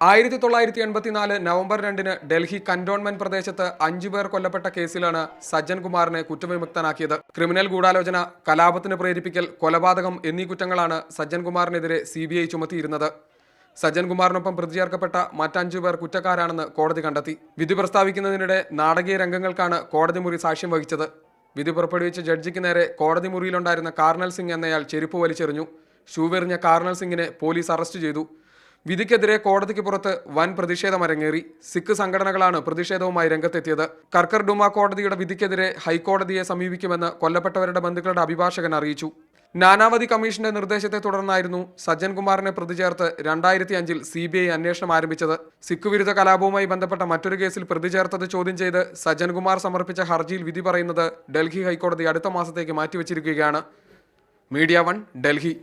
1984 November 2-ന് Delhi cantonment പ്രദേശത്ത് 5 പേർ കൊല്ലപ്പെട്ട കേസിലാണ് സജ്ജൻ കുമാറിനെ കുറ്റവിമുക്തനാക്കിയത്. ക്രിമിനൽ ഗൂഢാലോചന, കലാപത്തിന് പ്രേരിപ്പിക്കൽ, കൊലപാതകം എന്നീ കുറ്റങ്ങളാണ് സജ്ജൻ കുമാറിനെതിരെ CBI ചുമത്തിയിരുന്നത്. സജ്ജൻ കുമാറിനൊപ്പം പ്രതി ചേർക്കപ്പെട്ട മറ്റ് 5 പേർ കുറ്റക്കാരാണെന്ന് കോടതി കണ്ടെത്തി. വിധി പ്രസ്താവിക്കുന്നതിനിടെ നാടകീയ രംഗങ്ങൾക്കാണ് കോടതി മുറി സാക്ഷ്യം വഹിച്ചത്. വിധി പുറപ്പെടുവിച്ച ജഡ്ജിക്ക് നേരെ കോടതി മുറിയിലുണ്ടായിരുന്ന കാർണൽ സിംഗ് എന്നയാൾ ചെരുപ്പ് വലിച്ചെറിഞ്ഞു. ഷൂവെറിഞ്ഞ കാർണൽ സിംഗിനെ പോലീസ് അറസ്റ്റ് ചെയ്തു. വിധിക്കെതിരെ കോടതിക്ക് പുറത്ത് വൻ പ്രതിഷേധം അരങ്ങേറി. സിഖ് സംഘടനകളാണ് പ്രതിഷേധവുമായി രംഗത്തെത്തിയത്. കർക്കർഡുമ കോടതിയുടെ വിധിക്കെതിരെ ഹൈക്കോടതിയെ സമീപിക്കുമെന്ന് കൊല്ലപ്പെട്ടവരുടെ ബന്ധുക്കളുടെ അഭിഭാഷകൻ അറിയിച്ചു. നാനാവതി കമ്മീഷന്റെ നിർദ്ദേശത്തെ തുടർന്നായിരുന്നു സജ്ജൻ കുമാറിനെ പ്രതി ചേർത്ത് 2005-ൽ CBI അന്വേഷണം ആരംഭിച്ചത്. സിഖ് വിരുദ്ധ കലാപവുമായി ബന്ധപ്പെട്ട മറ്റൊരു കേസിൽ പ്രതി ചേർത്തത് ചോദ്യം ചെയ്ത് സജ്ജൻ കുമാർ സമർപ്പിച്ച ഹർജിയിൽ വിധി പറയുന്നത് ഡൽഹി ഹൈക്കോടതി അടുത്ത മാസത്തേക്ക് മാറ്റിവെച്ചിരിക്കുകയാണ്. മീഡിയ 1, ഡൽഹി.